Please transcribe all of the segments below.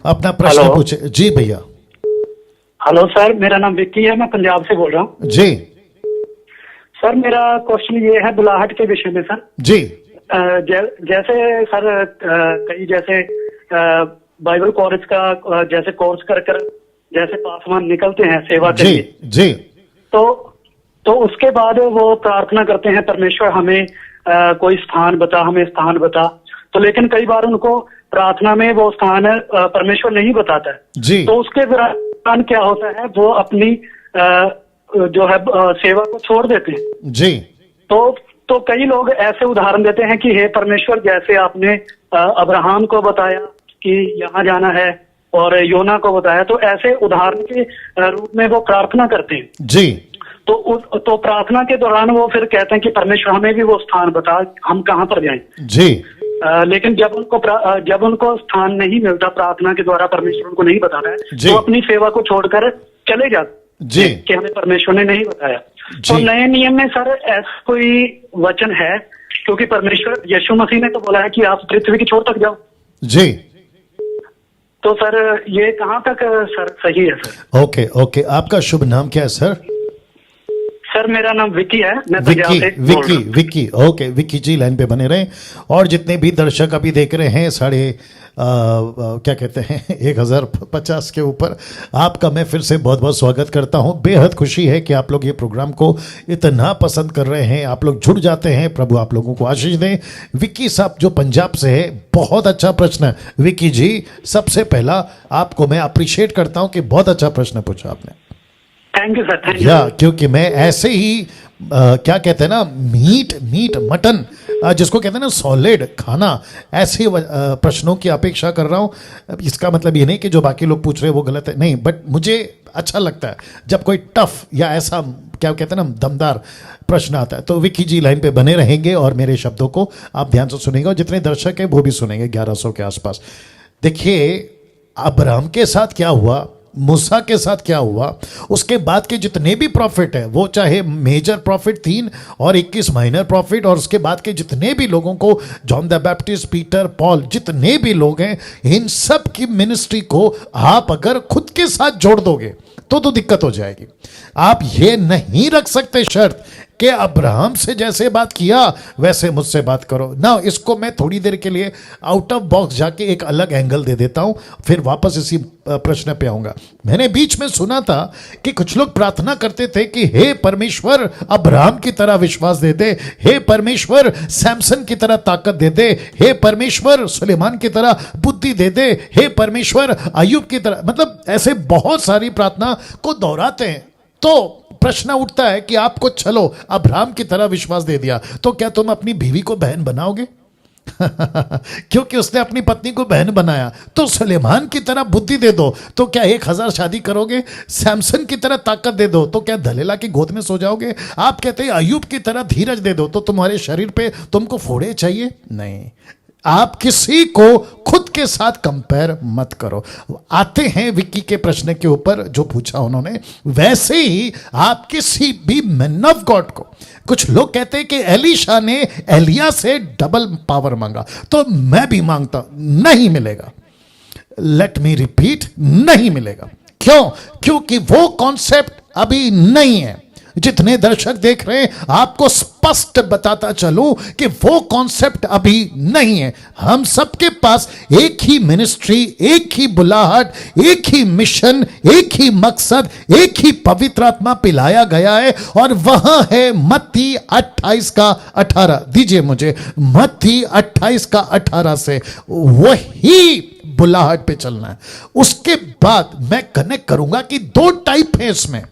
अपना प्रश्न हेलो। पूछे जी भैया। हेलो सर, मेरा नाम विक्की है, मैं पंजाब से बोल रहा हूँ। जी सर मेरा क्वेश्चन ये है बुलाहट के विषय में सर। जी जैसे सर कई जैसे बाइबल कॉलेज का जैसे कोर्स कर कर जैसे पासवान निकलते हैं सेवा के जी लिए, जी तो उसके बाद वो प्रार्थना करते हैं परमेश्वर हमें कोई स्थान बता, हमें स्थान बता। तो लेकिन कई बार उनको प्रार्थना में वो स्थान परमेश्वर नहीं बताता है। जी तो उसके दौरान क्या होता है, वो अपनी जो है सेवा को छोड़ देते हैं। जी तो कई लोग ऐसे उदाहरण देते हैं कि हे परमेश्वर, जैसे आपने अब्राहम को बताया कि यहाँ जाना है और योना को बताया, तो ऐसे उदाहरण के रूप में वो प्रार्थना करते हैं। जी तो प्रार्थना के दौरान वो फिर कहते हैं कि परमेश्वर हमें भी वो स्थान बता, हम कहाँ पर जाएं। जी लेकिन जब उनको स्थान नहीं मिलता प्रार्थना के द्वारा, परमेश्वर उनको नहीं बताता है, जी। तो अपनी सेवा को छोड़कर चले जाते जी कि हमें परमेश्वर ने नहीं बताया। जी। तो नए नियम में सर ऐसा कोई वचन है, क्योंकि परमेश्वर यीशु मसीह ने तो बोला है कि आप पृथ्वी की छोर तक जाओ। जी तो सर ये कहाँ तक सर सही है सर? ओके ओके, आपका शुभ नाम क्या है सर? सर मेरा नाम विक्की है, मैं पंजाब विक्की से बोल विक्की रहा हूँ। विक्की ओके, विक्की जी लाइन पे बने रहें। और जितने भी दर्शक अभी देख रहे हैं क्या कहते हैं 1050 के ऊपर, आपका मैं फिर से बहुत बहुत स्वागत करता हूं। बेहद खुशी है कि आप लोग ये प्रोग्राम को इतना पसंद कर रहे हैं, आप लोग जुड़ जाते हैं। प्रभु आप लोगों को आशीष दें। विक्की साहब जो पंजाब से है, बहुत अच्छा प्रश्न है विक्की जी। सबसे पहला आपको मैं अप्रिशिएट करता हूं कि बहुत अच्छा प्रश्न पूछा आपने। Thank you sir, thank you. या क्योंकि मैं ऐसे ही क्या कहते हैं ना, मीट मटन जिसको कहते हैं ना सॉलिड खाना, ऐसे प्रश्नों की अपेक्षा कर रहा हूँ। इसका मतलब ये नहीं कि जो बाकी लोग पूछ रहे हैं वो गलत है, नहीं, बट मुझे अच्छा लगता है जब कोई टफ या ऐसा क्या कहते हैं ना दमदार प्रश्न आता है। तो विक्की जी लाइन पे बने रहेंगे और मेरे शब्दों को आप ध्यान से सुनेंगे और जितने दर्शक हैं वो भी सुनेंगे 1100 के आसपास। देखिए अब्राहम के साथ क्या हुआ, मूसा के साथ क्या हुआ, उसके बाद के जितने भी प्रॉफिट है, वो चाहे मेजर प्रॉफिट 3 और 21 माइनर प्रॉफिट, और उसके बाद के जितने भी लोगों को John the Baptist, Peter, Paul, जितने भी लोग हैं, इन सब की मिनिस्ट्री को आप अगर खुद के साथ जोड़ दोगे तो दिक्कत हो जाएगी। आप ये नहीं रख सकते शर्त कि अब्राहम से जैसे बात किया वैसे मुझसे बात करो ना। इसको मैं थोड़ी देर के लिए आउट ऑफ बॉक्स जाके एक अलग एंगल दे देता हूं, फिर वापस इसी प्रश्न पे आऊंगा। मैंने बीच में सुना था कि कुछ लोग प्रार्थना करते थे कि हे परमेश्वर अब्राहम की तरह विश्वास दे दे, हे परमेश्वर सैमसन की तरह ताकत दे दे, हे परमेश्वर सुलेमान की तरह बुद्धि दे दे, हे परमेश्वर अय्यूब की तरह, मतलब ऐसे बहुत सारी प्रार्थना को दोहराते हैं। तो प्रश्न उठता है कि आपको चलो अब्राहम की तरह विश्वास दे दिया, तो क्या तुम अपनी बीवी को बहन बनाओगे? क्योंकि उसने अपनी पत्नी को बहन बनाया। तो सुलेमान की तरह बुद्धि दे दो तो क्या 1000 शादी करोगे? सैमसन की तरह ताकत दे दो तो क्या दलीला की गोद में सो जाओगे? आप कहते हैं अय्यूब की तरह धीरज दे दो तो तुम्हारे शरीर पे तुमको फोड़े चाहिए? नहीं, आप किसी को खुद के साथ कंपेयर मत करो। आते हैं विक्की के प्रश्न के ऊपर जो पूछा उन्होंने, वैसे ही आप किसी भी मैन ऑफ गॉड को, कुछ लोग कहते हैं कि एलीशा ने एलिया से डबल पावर मांगा, तो मैं भी मांगता हूं, नहीं मिलेगा। लेट मी रिपीट, नहीं मिलेगा। क्यों? क्योंकि वो कॉन्सेप्ट अभी नहीं है। जितने दर्शक देख रहे हैं आपको स्पष्ट बताता चलूं कि वो कॉन्सेप्ट अभी नहीं है। हम सबके पास एक ही मिनिस्ट्री, एक ही बुलाहट, एक ही मिशन, एक ही मकसद, एक ही पवित्र आत्मा पिलाया गया है, और वह है मत्ती 28 का 18। दीजिए मुझे मत्ती 28 का 18 से वही बुलाहट पे चलना है। उसके बाद मैं कनेक्ट करूंगा कि 2 टाइप है इसमें,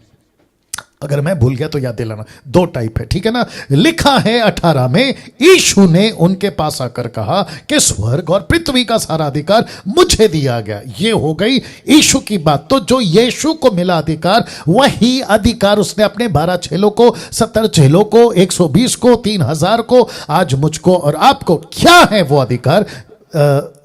अगर मैं भूल गया तो याद दिलाना। 2 टाइप है, ठीक है ना। लिखा है 18 में, यीशु ने उनके पास आकर कहा कि स्वर्ग और पृथ्वी का सारा अधिकार मुझे दिया गया। ये हो गई यीशु की बात। तो जो यीशु को मिला अधिकार, वही अधिकार उसने अपने 12 चेलों को, 70 चेलों को, 120 को, 3000 को, आज मुझको और आपको। क्या है वो अधिकार?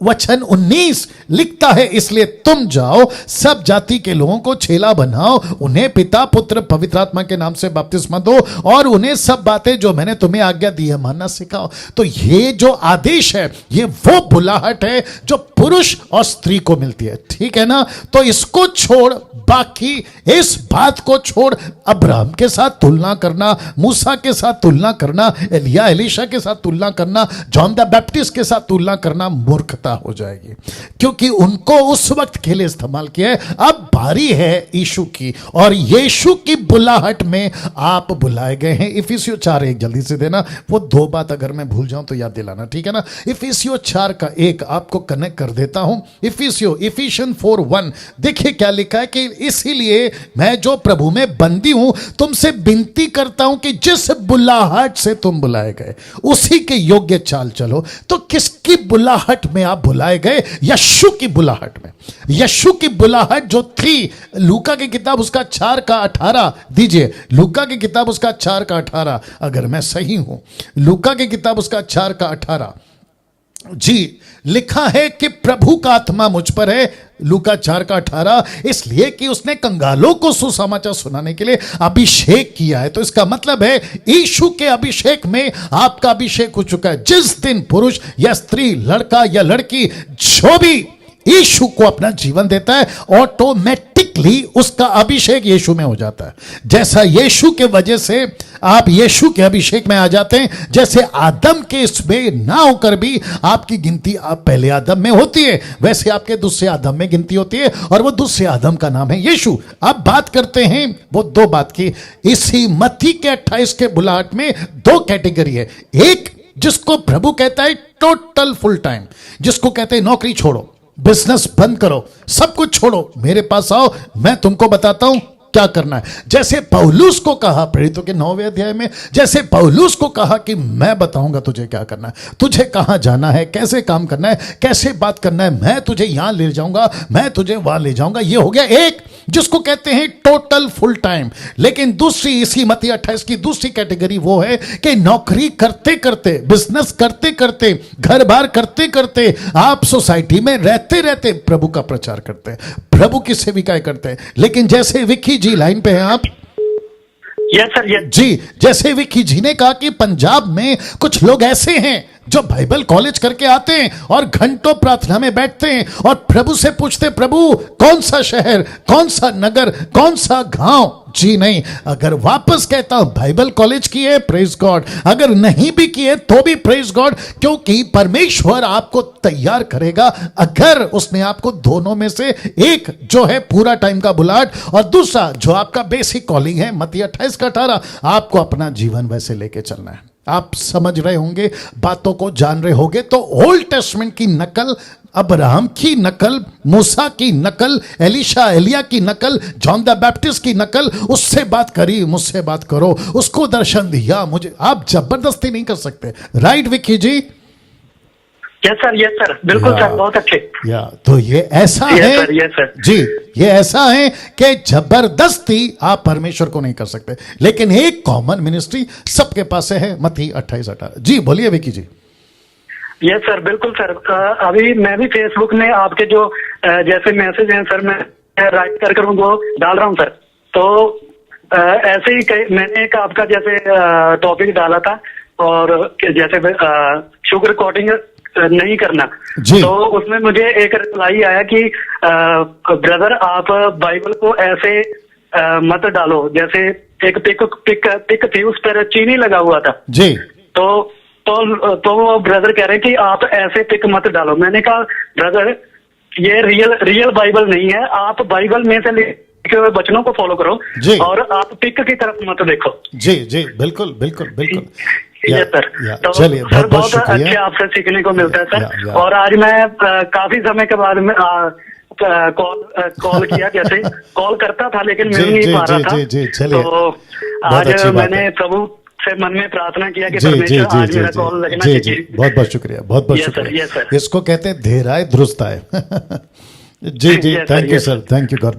वचन 19 लिखता है, इसलिए तुम जाओ, सब जाति के लोगों को चेला बनाओ, उन्हें पिता पुत्र पवित्र आत्मा के नाम से बपतिस्मा दो और उन्हें सब बातें जो मैंने तुम्हें आज्ञा दी है मानना सिखाओ। तो ये जो आदेश है, ये वो बुलाहट है जो पुरुष और स्त्री को मिलती है, ठीक है ना। तो इसको छोड़, बाकी इस बात को छोड़ अब्राहम के साथ तुलना करना, मूसा के साथ तुलना करना, एलिया एलीशा के साथ तुलना करना, जॉन द बैप्टिस्ट के साथ तुलना करना मूर्खता हो जाएगी, क्योंकि उनको उस वक्त के लिए इस्तेमाल किया है। अब बारी है यीशु की, और यीशु की बुलाहट में आप बुलाए गए हैं। इफिसियों 4:1 जल्दी से देना, वो 2 बात अगर मैं भूल जाऊं तो याद दिलाना, ठीक है ना। इफिसियों 4:1 आपको कनेक्ट कर देता हूं। इफिशियन 4:1 देखिए क्या लिखा है कि इसीलिए मैं जो प्रभु में बंदी हूं तुमसे विनती करता हूं कि जिस बुलाहट से तुम बुलाए गए उसी के योग्य चाल चलो। तो किसकी बुलाहट में आप बुलाए गए? यीशु की बुलाहट में। यीशु की बुलाहट जो थी, लूका की किताब उसका 4:18 दीजिए, लूका की किताब उसका 4:18 अगर मैं सही हूं, लूका की किताब उसका 4:18 जी लिखा है कि प्रभु का आत्मा मुझ पर है, लूका 4:18, इसलिए कि उसने कंगालों को सुसमाचार सुनाने के लिए अभिषेक किया है। तो इसका मतलब है यीशु के अभिषेक में आपका अभिषेक हो चुका है। जिस दिन पुरुष या स्त्री, लड़का या लड़की, जो भी यीशु को अपना जीवन देता है, ऑटोमेटिकली उसका अभिषेक यीशु में हो जाता है। जैसा यीशु के वजह से आप यीशु के अभिषेक में आ जाते हैं, जैसे आदम के इसमें ना होकर भी आपकी गिनती आप पहले आदम में होती है, वैसे आपके दूसरे आदम में गिनती होती है, और वो दूसरे आदम का नाम है यीशु। अब बात करते हैं वो 2 बात की। इसी मत्ती के 28 के बुलाहट में 2 कैटेगरी है। एक जिसको प्रभु कहता है टोटल फुल टाइम, जिसको कहते हैं नौकरी छोड़ो, बिजनेस बंद करो, सब कुछ छोड़ो, मेरे पास आओ, मैं तुमको बताता हूं क्या करना है। जैसे पौलुस को कहा प्रेरितों के 9वें अध्याय में, जैसे पौलुस को कहा कि मैं बताऊंगा तुझे क्या करना है, तुझे कहां जाना है, कैसे काम करना है, कैसे बात करना है, मैं तुझे यहां ले जाऊंगा, मैं तुझे वहां ले जाऊंगा। ये हो गया एक, जिसको कहते हैं टोटल फुल टाइम। लेकिन दूसरी, इसी मत्ती 28 की दूसरी कैटेगरी वो है कि नौकरी करते करते, बिजनेस करते करते, घर बार करते करते, आप सोसाइटी में रहते रहते प्रभु का प्रचार करते हैं, प्रभु की सेविकाएं करते हैं। लेकिन जैसे विक्की जी लाइन पे हैं आप? यस सर, यस जी, जैसे विक्की जी ने कहा कि पंजाब में कुछ लोग ऐसे हैं जो बाइबल कॉलेज करके आते हैं और घंटों प्रार्थना में बैठते हैं और प्रभु से पूछते, प्रभु कौन सा शहर, कौन सा नगर, कौन सा गांव? जी नहीं, अगर वापस कहता हूं बाइबल कॉलेज की है, प्रेज गॉड, अगर नहीं भी किए तो भी प्रेज गॉड, क्योंकि परमेश्वर आपको तैयार करेगा अगर उसने आपको दोनों में से एक जो है पूरा टाइम का बुलाहट, और दूसरा जो आपका बेसिक कॉलिंग है मत्ती 28:18, आपको अपना जीवन वैसे लेके चलना है। आप समझ रहे होंगे, बातों को जान रहे होंगे। तो ओल्ड टेस्टमेंट की नकल, अब्राहम की नकल, मूसा की नकल, एलीशा एलिया की नकल, जॉन द बैप्टिस्ट की नकल, उससे बात करी, मुझसे बात करो, उसको दर्शन दिया, मुझे आप जबरदस्ती नहीं कर सकते। राइट विक्की जी? यस सर, बिल्कुल सर, बहुत अच्छे। तो ये ऐसा है सर, यस सर जी, ये ऐसा है कि जबरदस्ती आप परमेश्वर को नहीं कर सकते, लेकिन एक कॉमन मिनिस्ट्री सबके पास है, मत्ती 28:18। जी बोलिए विक्की जी। यस सर, बिल्कुल सर। अभी मैं भी फेसबुक में आपके जो जैसे मैसेज हैं सर, मैं राइट कर वो डाल रहा हूँ सर। तो ऐसे ही मैंने एक आपका जैसे टॉपिक डाला था, और जैसे शुगर कोटिंग नहीं करना, तो उसमें मुझे एक रिप्लाई आया कि ब्रदर आप बाइबल को ऐसे मत डालो, जैसे एक पिक थी उस पर चीनी लगा हुआ था जी। तो वो ब्रदर कह रहे हैं कि आप ऐसे पिक मत डालो। मैंने कहा ब्रदर ये रियल बाइबल नहीं है, आप बाइबल में से लिखे हुए वचनों को फॉलो करो और आप पिक की तरफ मत देखो। जी जी, बिल्कुल बिल्कुल बिल्कुल। Yes sir. तो चलिए, सर बहुत अच्छे आपसे सीखने को मिलता है सर। और आज मैं काफी समय के बाद में कॉल किया, जैसे कॉल करता था लेकिन मिल नहीं पा रहा था। तो आज मैंने प्रभु से मन में प्रार्थना किया कि परमेश्वर आज मेरा कॉल लगना चाहिए। बहुत बहुत शुक्रिया, बहुत बहुत शुक्रिया। इसको कहते हैं धेराय दुरुस्त है। जी जी, thank you sir, thank you.